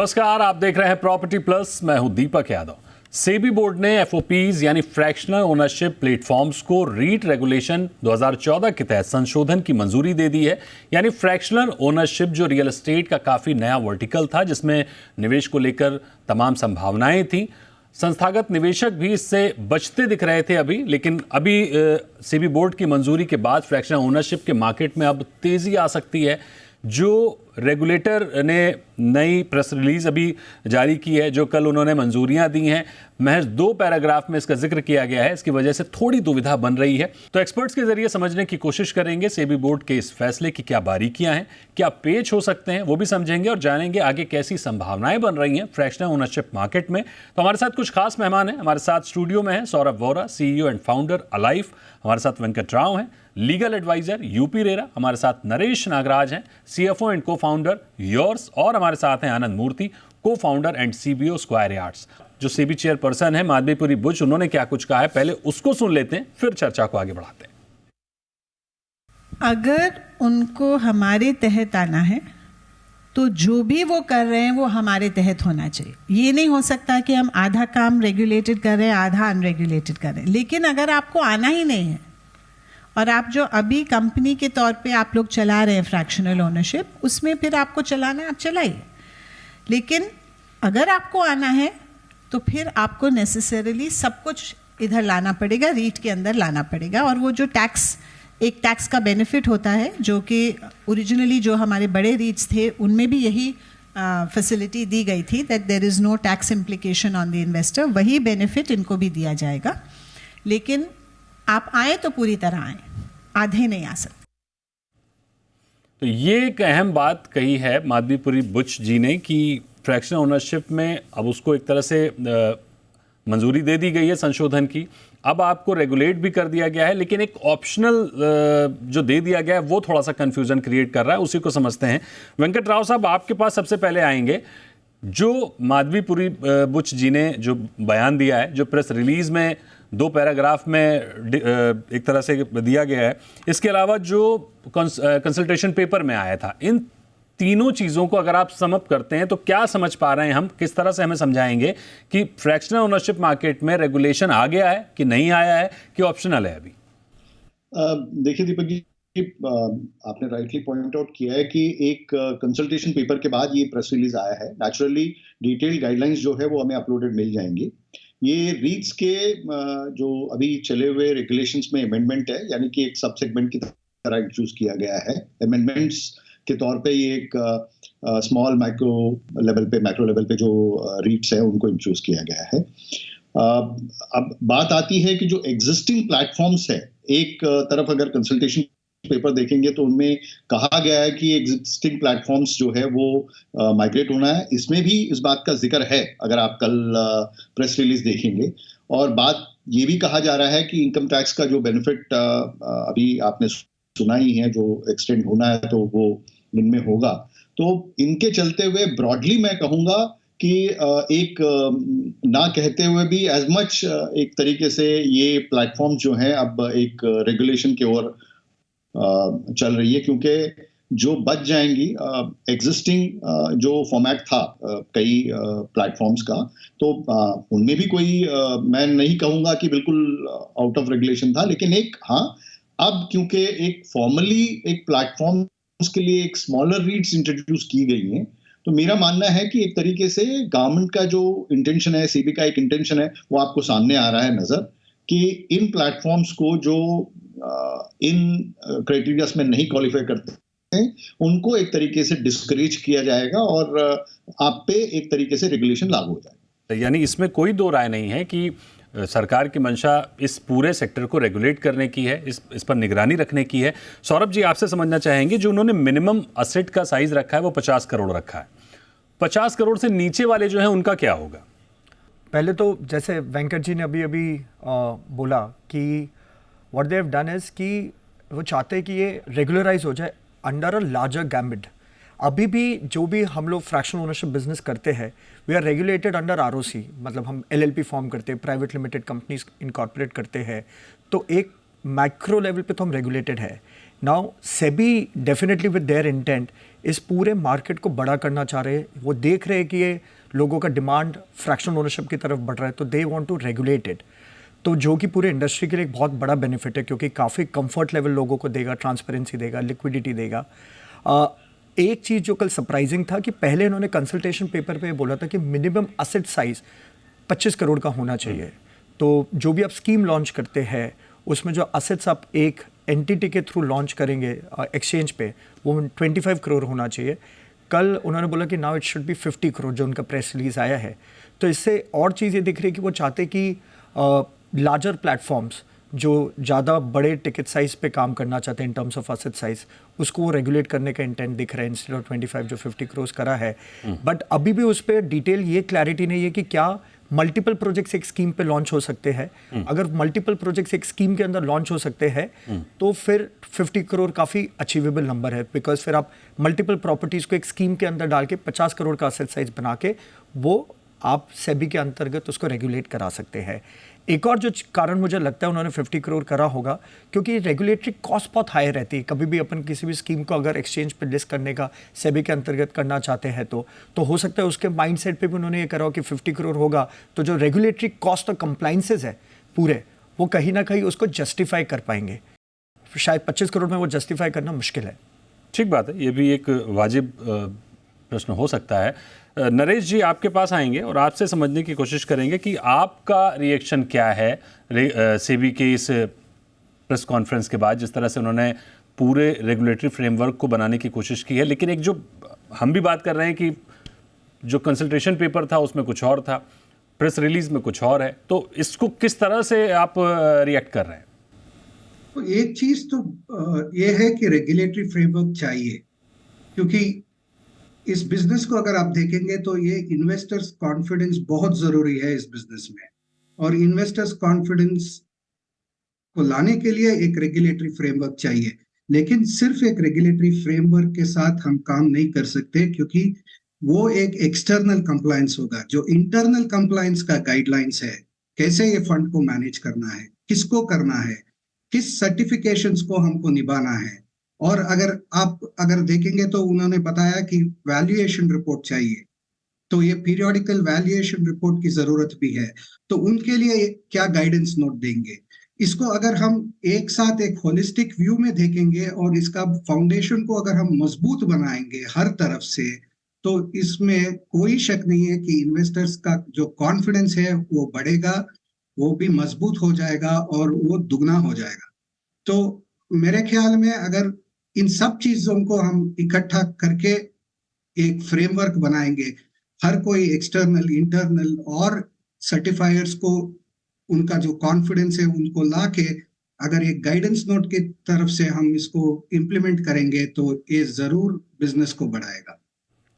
नमस्कार, आप देख रहे हैं प्रॉपर्टी प्लस। मैं हूं दीपक यादव। सेबी बोर्ड ने एफओपीज यानी फ्रैक्शनल ओनरशिप प्लेटफॉर्म्स को रीट रेगुलेशन 2014 के तहत संशोधन की मंजूरी दे दी है। यानी फ्रैक्शनल ओनरशिप जो रियल एस्टेट का काफ़ी नया वर्टिकल था, जिसमें निवेश को लेकर तमाम संभावनाएं थी। संस्थागत निवेशक भी इससे बचते दिख रहे थे लेकिन अभी सेबी बोर्ड की मंजूरी के बाद फ्रैक्शनल ओनरशिप के मार्केट में अब तेज़ी आ सकती है। जो रेगुलेटर ने नई प्रेस रिलीज अभी जारी की है, जो कल उन्होंने मंजूरियां दी हैं, महज 2 पैराग्राफ में इसका जिक्र किया गया है। इसकी वजह से थोड़ी दुविधा बन रही है। तो एक्सपर्ट्स के जरिए समझने की कोशिश करेंगे सेबी बोर्ड के इस फैसले की क्या बारीकियां हैं, क्या पेच हो सकते हैं, वो भी समझेंगे और जानेंगे आगे कैसी संभावनाएं बन रही हैं फ्रैक्शनल ओनरशिप मार्केट में। तो हमारे साथ कुछ खास मेहमान हैं। हमारे साथ स्टूडियो में है Saurabh Vora, CEO and founder अलाइफ। हमारे साथ वेंकट राव हैं, लीगल एडवाइजर यूपी रेरा। हमारे साथ नरेश नागराज हैं, CFO एंड को फाउंडर योर्स। और हमारे साथ हैं आनंद मूर्ति, को founder and CBO square yards. जो सेबी चेयरपर्सन है माधवीपुरी बुच, उन्होंने क्या कुछ कहा है, पहले उसको सुन लेते हैं, फिर चर्चा को आगे बढ़ाते हैं। अगर उनको हमारे तहत आना है तो जो भी वो कर रहे हैं वो हमारे तहत होना चाहिए। ये नहीं हो सकता कि हम आधा काम रेगुलेटेड कर रहे हैं, आधा अनरेगुलेटेड कर रहे हैं। लेकिन अगर आपको आना ही नहीं है और आप जो अभी कंपनी के तौर पे आप लोग चला रहे हैं फ्रैक्शनल ओनरशिप, उसमें फिर आपको चलाना है, आप चलाइए। लेकिन अगर आपको आना है तो फिर आपको नेसेसरीली सब कुछ इधर लाना पड़ेगा, रीट के अंदर लाना पड़ेगा। और वो जो एक टैक्स का बेनिफिट होता है, जो कि ओरिजिनली जो हमारे बड़े रीट्स थे उनमें भी यही फैसिलिटी दी गई थी, that there is no tax implication on the investor. वही बेनिफिट इनको भी दिया जाएगा। लेकिन आप आए तो पूरी तरह आए, आधे नहीं आ सकते। तो ये एक अहम बात कही है माधवीपुरी बुच जी ने कि फ्रैक्शनल ओनरशिप में अब उसको एक तरह से मंजूरी दे दी गई है संशोधन की। अब आपको रेगुलेट भी कर दिया गया है, लेकिन एक ऑप्शनल जो दे दिया गया है वो थोड़ा सा कंफ्यूजन क्रिएट कर रहा है। उसी को समझते हैं। वेंकट राव साहब, आपके पास सबसे पहले आएंगे। जो माधवीपुरी बुच जी ने जो बयान दिया है, जो प्रेस रिलीज में 2 पैराग्राफ में एक तरह से दिया गया है, इसके अलावा जो कंसल्टेशन पेपर में आया था, इन तीनों चीज़ों को अगर आप सम अप करते हैं तो क्या समझ पा रहे हैं हम? किस तरह से हमें समझाएंगे कि फ्रैक्शनल ओनरशिप मार्केट में रेगुलेशन आ गया है कि नहीं आया है, कि ऑप्शनल है अभी? देखिए दीपक जी, आपने राइटली पॉइंट आउट किया है कि एक कंसल्टेशन पेपर के बाद ये प्रेस रिलीज आया है। नेचुरली डिटेल्ड गाइडलाइंस जो है वो हमें अपलोडेड मिल जाएंगी। ये रीट्स के जो अभी चले हुए रेगुलेशंस में अमेंडमेंट है, यानी कि एक सब सेगमेंट की तरह इंट्रोड्यूस किया गया है। अमेंडमेंट्स के तौर पे ये एक स्मॉल मैक्रो लेवल पे जो रीट्स है उनको इंट्रोड्यूस किया गया है। अब बात आती है कि जो एग्जिस्टिंग प्लेटफॉर्म्स है, एक तरफ अगर कंसल्टेशन पेपर देखेंगे तो उनमें कहा गया है कि एग्जिस्टिंग प्लेटफॉर्म्स जो है वो माइग्रेट होना है। इसमें भी इस बात का जिक्र है, अगर आप कल प्रेस रिलीज देखेंगे। और बात ये भी कहा जा रहा है कि इनकम टैक्स का जो बेनिफिट अभी आपने सुना ही है, जो एक्सटेंड होना है तो वो इनमें होगा। तो इनके चलते हुए ब्रॉडली मैं कहूंगा कि एक ना कहते हुए भी एज मच एक तरीके से ये प्लेटफॉर्म जो है अब एक रेगुलेशन की ओर चल रही है, क्योंकि जो बच जाएंगी एग्जिस्टिंग जो फॉर्मेट था कई प्लेटफॉर्म्स का, तो उनमें भी कोई मैं नहीं कहूंगा कि बिल्कुल आउट ऑफ रेगुलेशन था। लेकिन एक अब क्योंकि एक फॉर्मली एक प्लेटफॉर्म के लिए एक स्मॉलर रीट्स इंट्रोड्यूस की गई हैं, तो मेरा मानना है कि एक तरीके से गवर्नमेंट का जो इंटेंशन है, सेबी का एक इंटेंशन है, वो आपको सामने आ रहा है नजर, कि इन प्लेटफॉर्म्स को जो इन क्राइटेरिया में नहीं क्वालिफाई करते हैं उनको एक तरीके से डिस्करेज किया जाएगा और आप पे एक तरीके से रेगुलेशन लागू हो जाएगा। यानी इसमें कोई दो राय नहीं है कि सरकार की मंशा इस पूरे सेक्टर को रेगुलेट करने की है, इस पर निगरानी रखने की है। सौरभ जी, आपसे समझना चाहेंगे, जो उन्होंने मिनिमम असेट का साइज रखा है वो 50 करोड़ रखा है, 50 करोड़ से नीचे वाले जो हैं उनका क्या होगा? पहले तो जैसे वेंकट जी ने अभी बोला कि what they have done is कि वो चाहते हैं कि ये रेगुलराइज हो जाए अंडर अ लार्जर गैम्बिट। अभी भी जो भी हम लोग फ्रैक्शनल ओनरशिप बिजनेस करते हैं, we are regulated under ROC, मतलब हम LLP फॉर्म करते हैं, प्राइवेट लिमिटेड कंपनीज इनकॉर्पोरेट करते हैं, तो एक माइक्रो लेवल पे तो हम रेगुलेटेड है। Now SEBI definitely with their intent इस पूरे मार्केट को बड़ा करना चाह रहे हैं। वो देख रहे हैं कि ये लोगों का डिमांड फ्रैक्शनल ओनरशिप की तरफ बढ़ रहा है, तो they want to regulate it. तो जो कि पूरे इंडस्ट्री के लिए एक बहुत बड़ा बेनिफिट है, क्योंकि काफ़ी कंफर्ट लेवल लोगों को देगा, ट्रांसपेरेंसी देगा, लिक्विडिटी देगा। एक चीज़ जो कल सरप्राइजिंग था कि पहले इन्होंने कंसल्टेशन पेपर पे बोला था कि मिनिमम असेट साइज 25 करोड़ का होना चाहिए। तो जो भी आप स्कीम लॉन्च करते हैं उसमें जो असेट्स आप एक एंटिटी के थ्रू लॉन्च करेंगे एक्सचेंज पे, वो 25 करोड़ होना चाहिए। कल उन्होंने बोला कि now it should be 50 crore, जो उनका प्रेस रिलीज आया है। तो इससे और चीज़ ये दिख रही है कि वो चाहते कि लार्जर प्लेटफॉर्म्स जो ज़्यादा बड़े टिकट साइज पे काम करना चाहते हैं in terms of asset size, उसको वो रेगुलेट करने का इंटेंट दिख रहा है इंस्टेड ऑफ 25 जो 50 करोड़ करा है। बट अभी भी उस पर डिटेल ये क्लैरिटी नहीं है कि क्या मल्टीपल प्रोजेक्ट्स एक स्कीम पे लॉन्च हो सकते हैं। अगर मल्टीपल प्रोजेक्ट्स एक स्कीम के अंदर लॉन्च हो सकते हैं तो फिर 50 करोड़ काफ़ी अचीवेबल नंबर है, बिकॉज फिर आप मल्टीपल प्रॉपर्टीज़ को एक स्कीम के अंदर डाल के 50 करोड़ का असेट साइज बना के वो आप सेबी के अंतर्गत उसको रेगुलेट करा सकते हैं। एक और जो कारण मुझे लगता है उन्होंने 50 करोड़ करा होगा, क्योंकि रेगुलेटरी कॉस्ट बहुत हाई रहती है। कभी भी अपन किसी भी स्कीम को अगर एक्सचेंज पे लिस्ट करने का सेबी के अंतर्गत करना चाहते हैं तो हो सकता है उसके माइंडसेट पे भी उन्होंने ये करा हो कि 50 करोड़ होगा तो जो रेगुलेटरी कॉस्ट और कंप्लाइंसेस है पूरे, वो कहीं ना कहीं उसको जस्टिफाई कर पाएंगे। शायद 25 करोड़ में वो जस्टिफाई करना मुश्किल है। ठीक बात है, ये भी एक वाजिब प्रश्न हो सकता है। नरेश जी आपके पास आएंगे और आपसे समझने की कोशिश करेंगे कि आपका रिएक्शन क्या है सेबी के इस प्रेस कॉन्फ्रेंस के बाद, जिस तरह से उन्होंने पूरे रेगुलेटरी फ्रेमवर्क को बनाने की कोशिश की है। लेकिन एक जो हम भी बात कर रहे हैं कि जो कंसल्टेशन पेपर था उसमें कुछ और था, प्रेस रिलीज में कुछ और है, तो इसको किस तरह से आप रिएक्ट कर रहे हैं? तो एक चीज तो ये है कि रेगुलेटरी फ्रेमवर्क चाहिए, क्योंकि इस बिजनेस को अगर आप देखेंगे तो ये इन्वेस्टर्स कॉन्फिडेंस बहुत जरूरी है इस बिजनेस में, और इन्वेस्टर्स कॉन्फिडेंस को लाने के लिए एक रेगुलेटरी फ्रेमवर्क चाहिए। लेकिन सिर्फ एक रेगुलेटरी फ्रेमवर्क के साथ हम काम नहीं कर सकते, क्योंकि वो एक एक्सटर्नल कंप्लायंस होगा। जो इंटरनल कंप्लायंस का गाइडलाइंस है, कैसे ये फंड को मैनेज करना है, किसको करना है, किस सर्टिफिकेशंस को हमको निभाना है। और अगर देखेंगे तो उन्होंने बताया कि वैल्यूएशन रिपोर्ट चाहिए, तो ये पीरियोडिकल वैल्यूएशन रिपोर्ट की जरूरत भी है। तो उनके लिए क्या गाइडेंस नोट देंगे, इसको अगर हम एक साथ एक होलिस्टिक व्यू में देखेंगे और इसका फाउंडेशन को अगर हम मजबूत बनाएंगे हर तरफ से, तो इसमें कोई शक नहीं है कि इन्वेस्टर्स का जो कॉन्फिडेंस है वो बढ़ेगा, वो भी मजबूत हो जाएगा और वो दुगना हो जाएगा। तो मेरे ख्याल में अगर इन सब चीजों को हम इकट्ठा करके एक फ्रेमवर्क बनाएंगे, हर कोई एक्सटर्नल, इंटरनल और सर्टिफायर्स को उनका जो कॉन्फिडेंस है उनको लाके अगर एक गाइडेंस नोट की तरफ से हम इसको इम्प्लीमेंट करेंगे तो ये जरूर बिजनेस को बढ़ाएगा।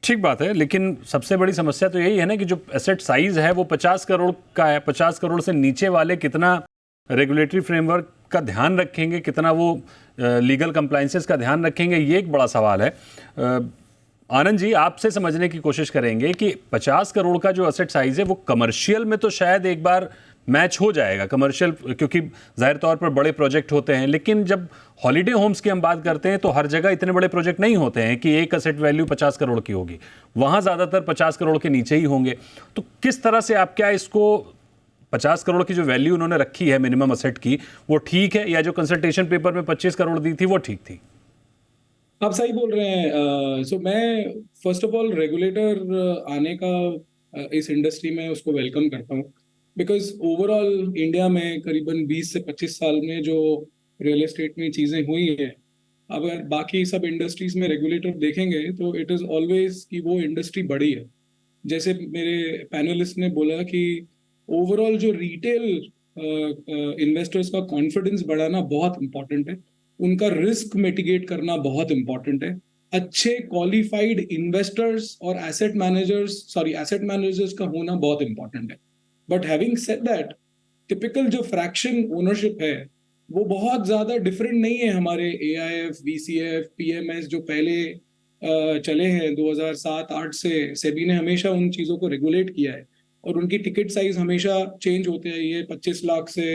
ठीक बात है, लेकिन सबसे बड़ी समस्या तो यही है ना कि जो एसेट साइज है वो 50 करोड़ का है। 50 करोड़ से नीचे वाले कितना रेगुलेटरी फ्रेमवर्क का ध्यान रखेंगे, कितना वो लीगल कंप्लायंसेस का ध्यान रखेंगे, ये एक बड़ा सवाल है। आनंद जी आपसे समझने की कोशिश करेंगे कि 50 करोड़ का जो एसेट साइज है वो कमर्शियल में तो शायद एक बार मैच हो जाएगा, कमर्शियल, क्योंकि जाहिर तौर पर बड़े प्रोजेक्ट होते हैं। लेकिन जब हॉलीडे होम्स की हम बात करते हैं तो हर जगह इतने बड़े प्रोजेक्ट नहीं होते हैं कि एक एसेट वैल्यू 50 करोड़ की होगी, वहाँ ज़्यादातर 50 करोड़ के नीचे ही होंगे। तो किस तरह से आप क्या इसको 50 करोड़ की जो वैल्यू उन्होंने रखी है मिनिमम असेट की, वो ठीक है, या जो कंसल्टेशन पेपर में 25 करोड़ दी थी वो ठीक थी? आप सही बोल रहे हैं। सो मैं फर्स्ट ऑफ ऑल रेगुलेटर आने का इस इंडस्ट्री में उसको वेलकम करता हूँ, बिकॉज ओवरऑल इंडिया में करीबन 20 से 25 साल में जो रियल एस्टेट में चीज़ें हुई है, अगर बाकी सब इंडस्ट्रीज में रेगुलेटर देखेंगे तो इट इज़ ऑलवेज कि वो इंडस्ट्री बड़ी है। जैसे मेरे पैनलिस्ट ने बोला कि ओवरऑल जो रिटेल इन्वेस्टर्स का कॉन्फिडेंस बढ़ाना बहुत इंपॉर्टेंट है, उनका रिस्क मिटिगेट करना बहुत इंपॉर्टेंट है। अच्छे क्वालिफाइड इन्वेस्टर्स और एसेट मैनेजर्स का होना बहुत इंपॉर्टेंट है। But having said that, typical जो फ्रैक्शन ओनरशिप है वो बहुत ज्यादा डिफरेंट नहीं है हमारे AIF, VCF, PMS जो पहले चले हैं 2007-8 से। सेबी ने हमेशा उन चीजों को रेगुलेट किया है और उनकी टिकट साइज हमेशा चेंज होते आई है। 25 लाख से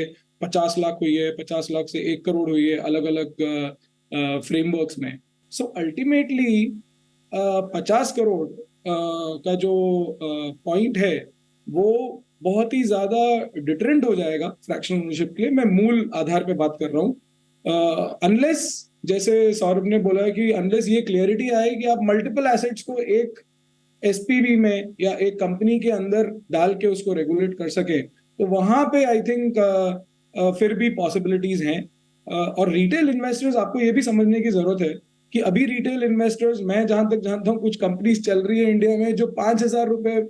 50 लाख हुई है, 50 लाख से 1 करोड़ हुई है, अलग अलग फ्रेमवर्क्स में। सो अल्टीमेटली 50 करोड़ का जो पॉइंट है वो बहुत ही ज्यादा डिटरेंट हो जाएगा फ्रैक्शनल ओनरशिप के लिए। मैं मूल आधार पे बात कर रहा हूँ। अनलेस जैसे सौरभ ने बोला कि अनलेस ये क्लियरिटी आए कि आप मल्टीपल एसेट्स को एक एसपीवी में या एक कंपनी के अंदर डाल के उसको रेगुलेट कर सके, तो वहां पे आई थिंक फिर भी पॉसिबिलिटीज हैं। और रिटेल इन्वेस्टर्स, आपको ये भी समझने की जरूरत है कि अभी रिटेल इन्वेस्टर्स, मैं जहां तक जानता हूँ कुछ कंपनीज चल रही है इंडिया में जो 5,000 रुपए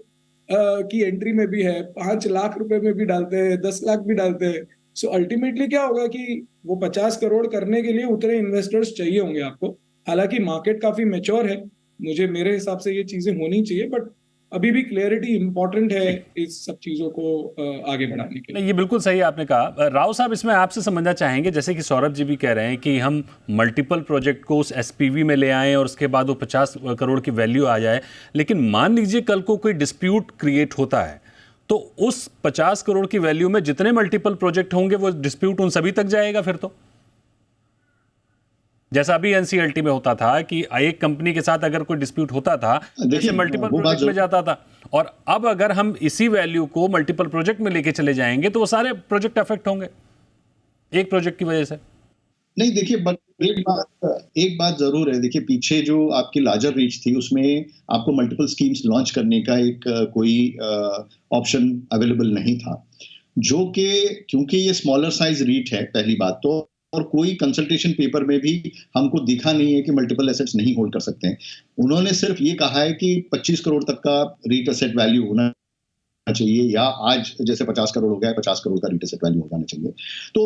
की एंट्री में भी है, 5 लाख रुपए में भी डालते हैं, 10 लाख भी डालते हैं। सो अल्टीमेटली क्या होगा कि वो 50 करोड़ करने के लिए उतने इन्वेस्टर्स चाहिए होंगे आपको। हालांकि मार्केट काफी मैच्योर है, मेरे हिसाब से ये चीजें होनी चाहिए, बट अभी भी क्लियरिटी इंपॉर्टेंट है इस सब चीजों को आगे बढ़ाने के लिए। नहीं, ये बिल्कुल सही आपने कहा। राव साहब, इसमें आपसे समझना चाहेंगे, जैसे कि सौरभ जी भी कह रहे हैं कि हम मल्टीपल प्रोजेक्ट को उस एसपीवी में ले आएं और उसके बाद वो 50 करोड़ की वैल्यू आ जाए, लेकिन मान लीजिए कल को कोई डिस्प्यूट क्रिएट होता है तो उस 50 करोड़ की वैल्यू में जितने मल्टीपल प्रोजेक्ट होंगे वो डिस्प्यूट उन सभी तक जाएगा फिर तो, जैसा अभी एनसीएलटी में होता था कि एक कंपनी के साथ अगर कोई डिस्प्यूट होता था जैसे मल्टीपल प्रोजेक्ट में जाता था, और अब अगर हम इसी वैल्यू को मल्टीपल प्रोजेक्ट में लेके चले जाएंगे तो वो सारे प्रोजेक्ट अफेक्ट होंगे एक प्रोजेक्ट की वजह से। नहीं, देखिए, बट एक बात जरूर है। देखिए, पीछे जो आपकी लार्जर रीच थी उसमें आपको मल्टीपल स्कीम्स लॉन्च करने का एक कोई ऑप्शन अवेलेबल नहीं था, जो कि क्योंकि ये स्मॉलर साइज रीट है पहली बात तो, और कोई कंसल्टेशन पेपर में भी हमको दिखा नहीं है कि मल्टीपल एसेट्स नहीं होल्ड कर सकते हैं। उन्होंने सिर्फ ये कहा है कि 25 करोड़ तक का रीट एसेट वैल्यू होना चाहिए, या आज जैसे 50 करोड़ हो गया है, 50 करोड़ का रीट एसेट वैल्यू हो जाना चाहिए। तो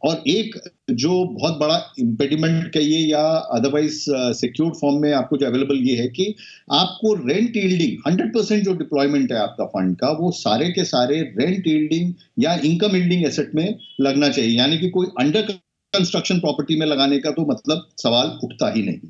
और एक जो बहुत बड़ा इम्पेडिमेंट कहिए या अदरवाइज सिक्योर्ड फॉर्म में आपको जो अवेलेबल ये है कि आपको रेंट यील्डिंग 100% जो डिप्लॉयमेंट है आपका फंड का, वो सारे के सारे रेंट यील्डिंग या इनकम यील्डिंग एसेट में लगना चाहिए। यानी कि कोई अंडर कंस्ट्रक्शन प्रॉपर्टी में लगाने का तो मतलब सवाल उठता ही नहीं।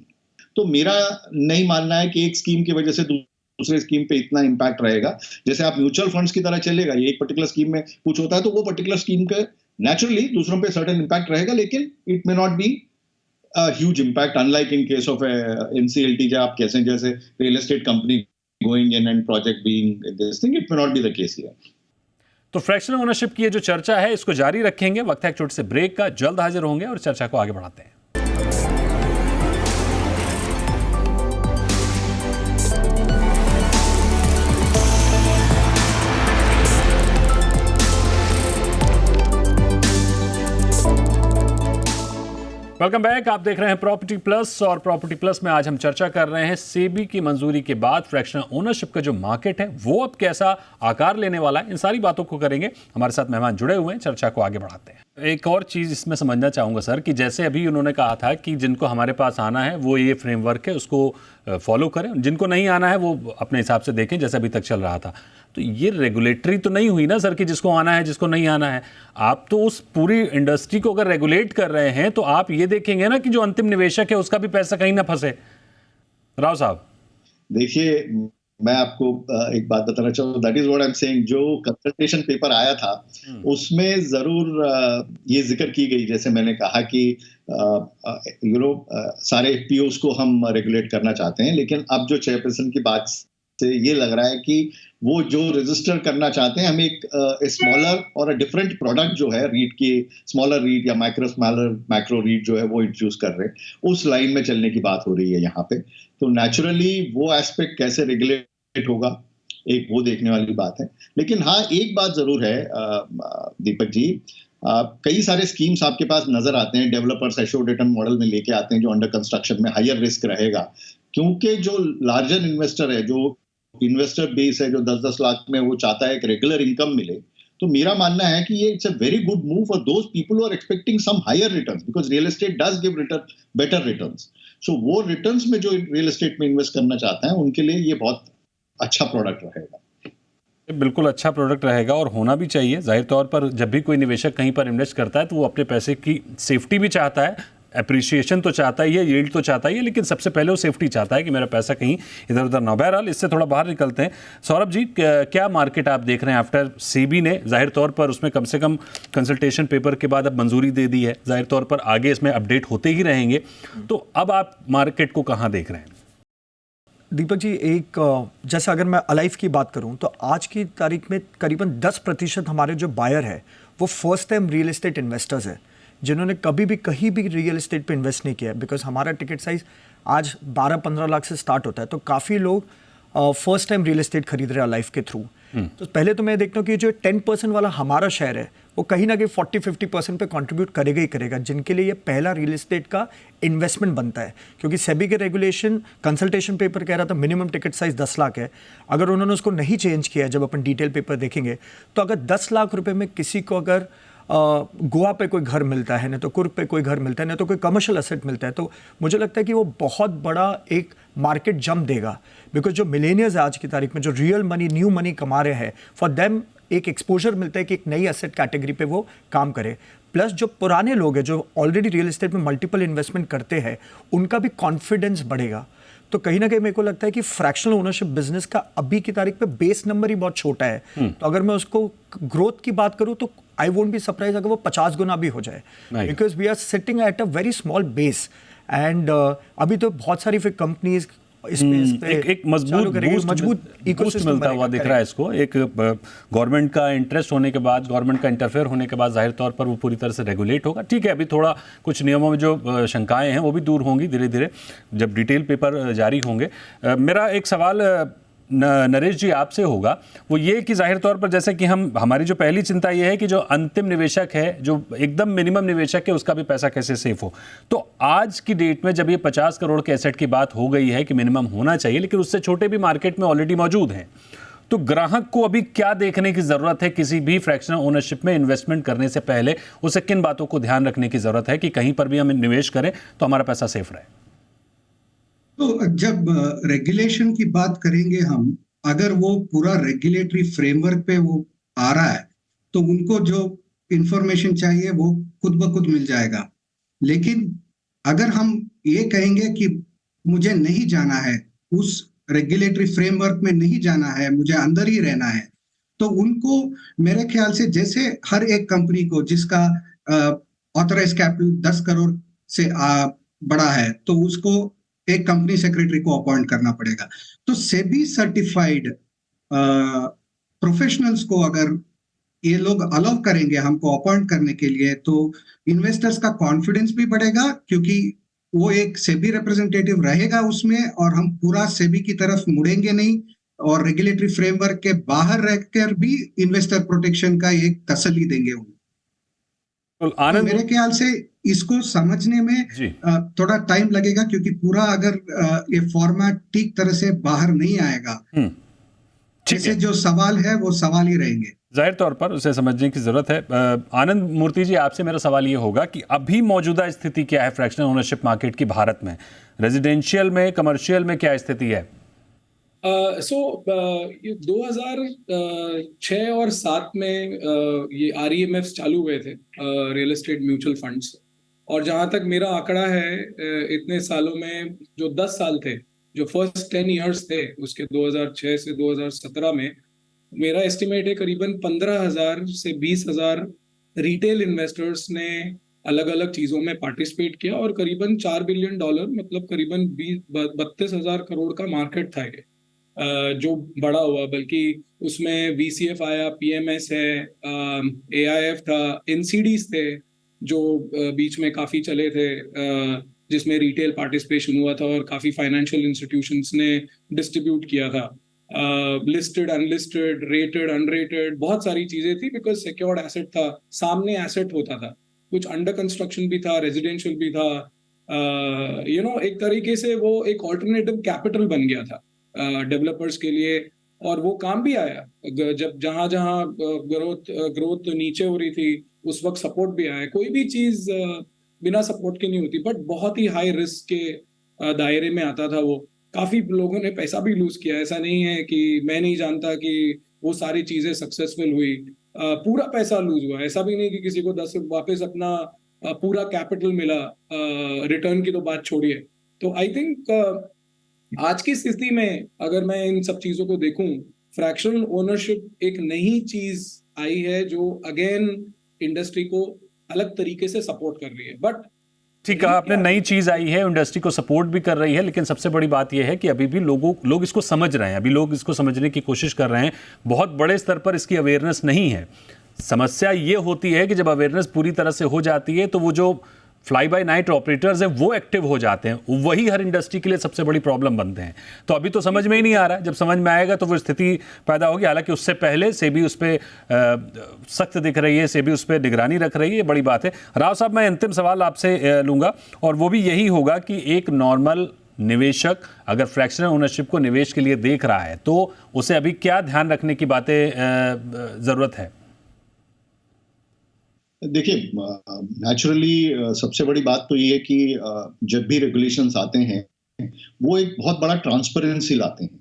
तो मेरा नहीं मानना है कि एक स्कीम की वजह से दूसरे स्कीम पे इतना इंपैक्ट रहेगा। जैसे आप म्यूचुअल फंड्स की तरह चलेगा, ये एक पर्टिकुलर स्कीम में कुछ होता है तो वो पर्टिकुलर स्कीम के नेचुरली दूसरों पे सर्टेन इंपैक्ट रहेगा, लेकिन it may not be a huge impact, unlike in case of NCLT. जब आप कैसे जैसे real estate company going in and project being this thing, it may not be the case here. तो fractional ownership की ये जो चर्चा है इसको जारी रखेंगे। वक्त है एक छोटे से ब्रेक का, जल्द हाजिर होंगे और चर्चा को आगे बढ़ाते हैं। Welcome back. आप देख रहे हैं प्रॉपर्टी प्लस, और प्रॉपर्टी प्लस में आज हम चर्चा कर रहे हैं सेबी की मंजूरी के बाद फ्रैक्शनल ओनरशिप का जो मार्केट है वो अब कैसा आकार लेने वाला है। इन सारी बातों को करेंगे। हमारे साथ मेहमान जुड़े हुए हैं, चर्चा को आगे बढ़ाते हैं। एक और चीज़ इसमें समझना चाहूँगा सर, कि जैसे अभी उन्होंने कहा था कि जिनको हमारे पास आना है वो ये फ्रेमवर्क है उसको फॉलो करें, जिनको नहीं आना है वो अपने हिसाब से देखें जैसे अभी तक चल रहा था। तो ये रेगुलेटरी तो नहीं हुई ना सर कि जिसको आना है जिसको नहीं आना है। आप तो उस पूरी इंडस्ट्री को अगर रेगुलेट कर रहे हैं तो आप ये देखेंगे ना कि जो अंतिम निवेशक है उसका भी पैसा कहीं ना फंसे। राव साहब, देखिए, मैं आपको एक बात बताना चाहूँ, that is what I am saying. जो कंसल्टेशन पेपर आया था उसमें जरूर ये जिक्र की गई, जैसे मैंने कहा कि सारे एफपीओस को हम रेगुलेट करना चाहते हैं, लेकिन अब जो चेयरपर्सन की बात से ये लग रहा है कि वो जो रजिस्टर करना चाहते हैं, हम एक स्मॉलर और डिफरेंट प्रोडक्ट जो है रीट की, स्मॉलर रीट या मैक्रो रीट जो है वो इंट्रोड्यूस कर रहे हैं, उस लाइन में चलने की बात हो रही है यहाँ पे। तो नेचुरली वो एस्पेक्ट कैसे रेगुलेट होगा, एक वो देखने वाली बात है। लेकिन हाँ, एक बात जरूर है दीपक जी, कई सारे स्कीम्स आपके पास नजर आते हैं, डेवलपर्स एश्योर्ड रिटर्न मॉडल में लेके आते हैं जो अंडर कंस्ट्रक्शन में हायर रिस्क रहेगा, क्योंकि जो लार्जर इन्वेस्टर है, जो इन्वेस्टर बेस है, जो 10-10 लाख में वो चाहता है एक रेगुलर इनकम मिले, तो मेरा मानना है कि ये it's a very good move for those people who are expecting some higher returns, because real estate does give better returns. So वो रिटर्न्स में जो रियल एस्टेट में इन्वेस्ट करना चाहता है उनके लिए ये बहुत अच्छा प्रोडक्ट रहेगा। बिल्कुल अच्छा प्रोडक्ट रहेगा और होना भी चाहिए। जाहिर तौर पर जब भी कोई निवेशक कहीं पर इन्वेस्ट करता है तो वो अपने पैसे की सेफ्टी भी चाहता है, एप्रिसिएशन तो चाहता ही है, यील्ड तो चाहता ही है, लेकिन सबसे पहले वो सेफ्टी चाहता है कि मेरा पैसा कहीं इधर उधर ना। बहरहाल इससे थोड़ा बाहर निकलते हैं। सौरभ जी, क्या मार्केट आप देख रहे हैं आफ्टर सेबी ने जाहिर तौर पर उसमें कम से कम कंसल्टेशन पेपर के बाद अब मंजूरी दे दी है, जाहिर तौर पर आगे इसमें अपडेट होते ही रहेंगे, तो अब आप मार्केट को कहाँ देख रहे हैं? दीपक जी, एक जैसे अगर मैं अलाइव की बात करूं तो आज की तारीख में करीबन 10% हमारे जो बायर है वो first time real estate investors है, जिन्होंने कभी भी कहीं भी रियल एस्टेट पे इन्वेस्ट नहीं किया है। बिकॉज हमारा टिकट साइज आज 12-15 लाख से स्टार्ट होता है, तो काफ़ी लोग फर्स्ट टाइम रियल एस्टेट खरीद रहे हैं लाइफ के थ्रू। तो पहले तो मैं देखता हूँ कि जो 10% वाला हमारा शेयर है वो कहीं ना कहीं 40-50% पे कंट्रीब्यूट करेगा ही करेगा, जिनके लिए ये पहला रियल एस्टेट का इन्वेस्टमेंट बनता है। क्योंकि सेबी के रेगुलेशन कंसल्टेशन पेपर कह रहा था मिनिमम टिकट साइज 10 लाख है। अगर उन्होंने उसको नहीं चेंज किया, जब अपन डिटेल पेपर देखेंगे, तो अगर 10 लाख रुपए में किसी को अगर गोवा पे कोई घर मिलता है, नहीं तो कुर्ग पे कोई घर मिलता है, नहीं तो कोई कमर्शियल एसेट मिलता है, तो मुझे लगता है कि वो बहुत बड़ा एक मार्केट जंप देगा। बिकॉज जो मिलेनियर्स आज की तारीख में जो रियल मनी, न्यू मनी कमा रहे हैं, फॉर देम एक एक्सपोजर मिलता है कि एक नई एसेट कैटेगरी पे वो काम करे। प्लस जो पुराने लोग हैं जो ऑलरेडी रियल एस्टेट में मल्टीपल इन्वेस्टमेंट करते हैं, उनका भी कॉन्फिडेंस बढ़ेगा। तो कहीं ना कहीं मेरे को लगता है कि फ्रैक्शनल ओनरशिप बिजनेस का अभी की तारीख पे बेस नंबर ही बहुत छोटा है। तो अगर मैं उसको ग्रोथ की बात करूं तो आई वोंट बी सरप्राइज अगर वो 50 गुना भी हो जाए, because we are sitting at a very small base. And अभी तो बहुत सारी फिर कंपनीज एक मजबूत बूस्ट मिलता हुआ दिख रहा है इसको। एक गवर्नमेंट का इंटरेस्ट होने के बाद, गवर्नमेंट का इंटरफेयर होने के बाद जाहिर तौर पर वो पूरी तरह से रेगुलेट होगा। ठीक है, अभी थोड़ा कुछ नियमों में जो शंकाएं हैं वो भी दूर होंगी धीरे धीरे जब डिटेल पेपर जारी होंगे। मेरा एक सवाल नरेश जी आपसे होगा, वो ये कि जाहिर तौर पर जैसे कि हमारी जो पहली चिंता ये है कि जो अंतिम निवेशक है, जो एकदम मिनिमम निवेशक है, उसका भी पैसा कैसे सेफ हो। तो आज की डेट में जब ये 50 करोड़ के एसेट की बात हो गई है कि मिनिमम होना चाहिए, लेकिन उससे छोटे भी मार्केट में ऑलरेडी मौजूद हैं, तो ग्राहक को अभी क्या देखने की जरूरत है किसी भी फ्रैक्शनल ओनरशिप में इन्वेस्टमेंट करने से पहले? उसे किन बातों को ध्यान रखने की जरूरत है कि कहीं पर भी हम निवेश करें तो हमारा पैसा सेफ रहे? तो जब रेगुलेशन की बात करेंगे हम, अगर वो पूरा रेगुलेटरी फ्रेमवर्क पे वो आ रहा है तो उनको जो इंफॉर्मेशन चाहिए वो खुद ब खुद मिल जाएगा। लेकिन अगर हम ये कहेंगे कि मुझे नहीं जाना है, उस रेगुलेटरी फ्रेमवर्क में नहीं जाना है, मुझे अंदर ही रहना है, तो उनको मेरे ख्याल से जैसे हर एक कंपनी को जिसका ऑथराइज कैपिटल 10 करोड़ से बड़ा है तो उसको एक कंपनी सेक्रेटरी को अपॉइंट करना पड़ेगा। तो सेबी सर्टिफाइड प्रोफेशनल्स को अगर ये लोग अलाउ करेंगे हमको अपॉइंट करने के लिए, तो इन्वेस्टर्स का कॉन्फिडेंस भी बढ़ेगा, क्योंकि वो एक सेबी रिप्रेजेंटेटिव रहेगा उसमें और हम पूरा सेबी की तरफ मुड़ेंगे नहीं, और रेगुलेटरी फ्रेमवर्क के बाहर रहकर भी इन्वेस्टर प्रोटेक्शन का एक तसल्ली देंगे उनको। तो मेरे ख्याल से इसको समझने में थोड़ा टाइम लगेगा, क्योंकि पूरा अगर ये फॉर्मेट ठीक तरह से बाहर नहीं आएगा, जैसे जो सवाल है वो सवाल ही रहेंगे। जाहिर तौर पर उसे समझने की जरूरत है। आनंद मूर्ति जी, आपसे मेरा सवाल ये होगा कि अभी मौजूदा स्थिति क्या है फ्रैक्शनल ओनरशिप मार्केट की भारत में? रेजिडेंशियल में, कमर्शियल में क्या स्थिति है? 2006 और 7 में ये REMFs चालू हुए थे, रियल एस्टेट म्यूचुअल फंड्स। और जहां तक मेरा आंकड़ा है, इतने सालों में जो 10 साल थे, जो फर्स्ट 10 इयर्स थे उसके 2006 से 2017 में, मेरा एस्टिमेट है करीबन 15,000 से 20,000 रिटेल इन्वेस्टर्स ने अलग अलग चीजों में पार्टिसिपेट किया और करीबन $4 बिलियन, मतलब करीबन 32,000 करोड़ का मार्केट था ये, जो बड़ा हुआ। बल्कि उसमें VCF आया, PMS है, AIF था, NCDs थे जो बीच में काफी चले थे, जिसमें रिटेल पार्टिसिपेशन हुआ था और काफी फाइनेंशियल इंस्टीट्यूशंस ने डिस्ट्रीब्यूट किया था। लिस्टेड, अनलिस्टेड, रेटेड, अनरेटेड, बहुत सारी चीजें थी, बिकॉज सिक्योर्ड एसेट था, सामने एसेट होता था, कुछ अंडर कंस्ट्रक्शन भी था, रेजिडेंशियल भी था। एक तरीके से वो एक ऑल्टरनेटिव कैपिटल बन गया था डेवलपर्स के लिए, और वो काम भी आया। जब जहां ग्रोथ नीचे हो रही थी उस वक्त सपोर्ट भी आया। कोई भी चीज बिना सपोर्ट के नहीं होती, बट बहुत ही हाई रिस्क के दायरे में आता था वो। काफी लोगों ने पैसा भी लूज किया, ऐसा नहीं है कि मैं नहीं जानता कि वो सारी चीजें सक्सेसफुल हुई, पूरा पैसा लूज हुआ। ऐसा भी नहीं कि किसी को 10 वापस अपना पूरा कैपिटल मिला, रिटर्न की तो बात छोड़िए। तो आई थिंक आज की स्थिति में अगर मैं इन सब चीजों को देखूं, फ्रैक्शनल ओनरशिप एक नई चीज आई है जो अगेन इंडस्ट्री को अलग तरीके से सपोर्ट कर रही है। बट ठीक कहा आपने, नई चीज आई है, इंडस्ट्री को सपोर्ट भी कर रही है, लेकिन सबसे बड़ी बात यह है कि अभी भी लोग इसको समझ रहे हैं, अभी लोग इसको समझने की कोशिश कर रहे हैं, बहुत बड़े स्तर पर इसकी अवेयरनेस नहीं है। समस्या ये होती है कि जब अवेयरनेस पूरी तरह से हो जाती है तो वो जो फ्लाई बाय नाइट ऑपरेटर्स हैं वो एक्टिव हो जाते हैं, वही हर इंडस्ट्री के लिए सबसे बड़ी प्रॉब्लम बनते हैं। तो अभी तो समझ में ही नहीं आ रहा है, जब समझ में आएगा तो वो स्थिति पैदा होगी। हालांकि उससे पहले सेबी उस पर सख्त दिख रही है, सेबी उस पर निगरानी रख रही है, बड़ी बात है। राव साहब, मैं अंतिम सवाल आपसे लूँगा और वो भी यही होगा कि एक नॉर्मल निवेशक अगर फ्रैक्शनल ओनरशिप को निवेश के लिए देख रहा है तो उसे अभी क्या ध्यान रखने की बातें ज़रूरत है? देखिए, नेचुरली सबसे बड़ी बात तो ये है कि जब भी रेगुलेशंस आते हैं वो एक बहुत बड़ा ट्रांसपेरेंसी लाते हैं।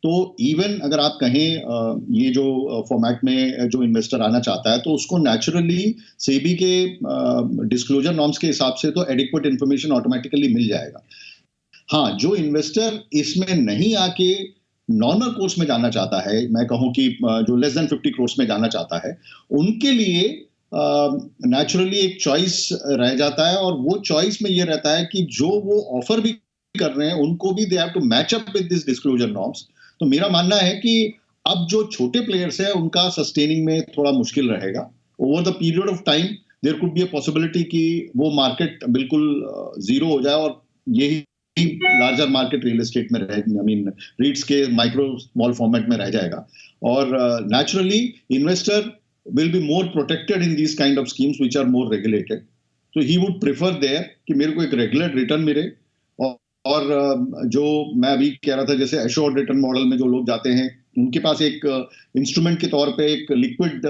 तो इवन अगर आप कहें ये जो फॉर्मेट में जो इन्वेस्टर आना चाहता है तो उसको नेचुरली सेबी के डिस्क्लोजर नॉर्म्स के हिसाब से तो एडिक्वेट इन्फॉर्मेशन ऑटोमेटिकली मिल जाएगा। हाँ, जो इन्वेस्टर इसमें नहीं आके नॉर्मल कोर्स में जाना चाहता है, मैं कहूँ कि जो लेस देन 50 करोड़ में जाना चाहता है, उनके लिए नेचुरली एक चॉइस रह जाता है और वो चॉइस में ये रहता है कि जो वो ऑफर भी कर रहे हैं उनको भी they have to match up with this disclosure norms. तो मेरा मानना है कि अब जो छोटे प्लेयर्स हैं उनका सस्टेनिंग में थोड़ा मुश्किल रहेगा। Over the period of time there could be a possibility कि वो मार्केट बिल्कुल जीरो हो जाए और यही लार्जर मार्केट रियल एस्टेट में रह, रीट्स के माइक्रो स्मॉल फॉर्मेट में रह जाएगा। और naturally investor will be more protected in these kind of schemes which are more regulated. So he would prefer there कि मेरे को एक रेगुलर रिटर्न मिले और जो मैं अभी कह रहा था जैसे एश्योर्ड रिटर्न मॉडल में जो लोग जाते हैं उनके पास एक इंस्ट्रूमेंट के तौर पे एक लिक्विड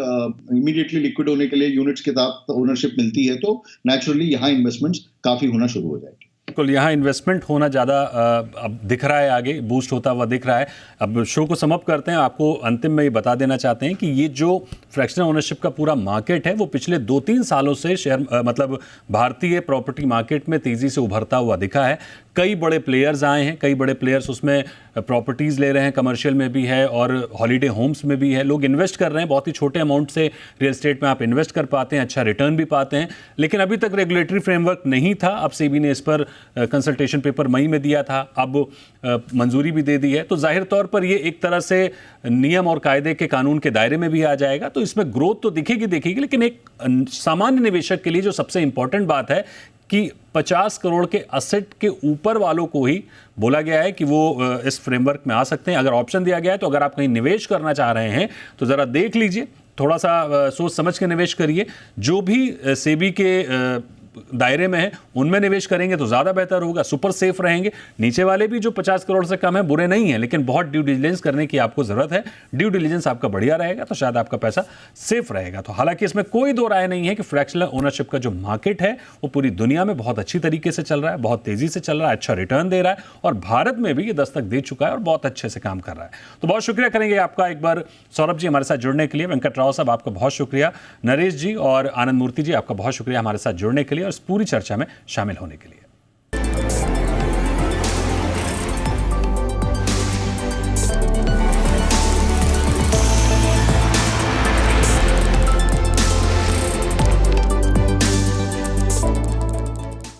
इमीडिएटली लिक्विड होने के लिए यूनिट्स के साथ ओनरशिप मिलती है, तो नेचुरली यहाँ इन्वेस्टमेंट्स काफी होना शुरू हो जाएगी। बिल्कुल, यहाँ इन्वेस्टमेंट होना ज़्यादा अब दिख रहा है, आगे बूस्ट होता हुआ दिख रहा है। अब शो को समअप करते हैं। आपको अंतिम में ये बता देना चाहते हैं कि ये जो फ्रैक्शनल ओनरशिप का पूरा मार्केट है वो पिछले 2-3 सालों से मतलब भारतीय प्रॉपर्टी मार्केट में तेज़ी से उभरता हुआ दिखा है। कई बड़े प्लेयर्स आए हैं, कई बड़े प्लेयर्स उसमें प्रॉपर्टीज़ ले रहे हैं, कमर्शियल में भी है और हॉलीडे होम्स में भी है। लोग इन्वेस्ट कर रहे हैं, बहुत ही छोटे अमाउंट से रियल एस्टेट में आप इन्वेस्ट कर पाते हैं, अच्छा रिटर्न भी पाते हैं। लेकिन अभी तक रेगुलेटरी फ्रेमवर्क नहीं था। अब सेबी ने इस पर कंसल्टेशन पेपर मई में दिया था, अब मंजूरी भी दे दी है। तो जाहिर तौर पर ये एक तरह से नियम और कायदे के कानून के दायरे में भी आ जाएगा। तो इसमें ग्रोथ तो दिखेगी, लेकिन एक सामान्य निवेशक के लिए जो सबसे इंपॉर्टेंट बात है कि 50 करोड़ के असेट के ऊपर वालों को ही बोला गया है कि वो इस फ्रेमवर्क में आ सकते हैं। अगर ऑप्शन दिया गया है तो अगर आप कहीं निवेश करना चाह रहे हैं तो ज़रा देख लीजिए, थोड़ा सा सोच समझ के निवेश करिए। जो भी सेबी के दायरे में है उनमें निवेश करेंगे तो ज़्यादा बेहतर होगा, सुपर सेफ रहेंगे। नीचे वाले भी जो 50 करोड़ से कम है बुरे नहीं हैं, लेकिन बहुत ड्यू डिलिजेंस करने की आपको ज़रूरत है। ड्यू डिलिजेंस आपका बढ़िया रहेगा तो शायद आपका पैसा सेफ रहेगा। तो हालांकि इसमें कोई दो राय नहीं है कि फ्रैक्शनल ओनरशिप का जो मार्केट है वो पूरी दुनिया में बहुत अच्छी तरीके से चल रहा है, बहुत तेज़ी से चल रहा है, अच्छा रिटर्न दे रहा है और भारत में भी ये दस्तक दे चुका है और बहुत अच्छे से काम कर रहा है। तो बहुत शुक्रिया करेंगे आपका एक बार सौरभ जी हमारे साथ जुड़ने के लिए। वेंकट राव साहब आपका बहुत शुक्रिया। नरेश जी और आनंद मूर्ति जी आपका बहुत शुक्रिया हमारे साथ जुड़ने के लिए और इस पूरी चर्चा में शामिल होने के लिए।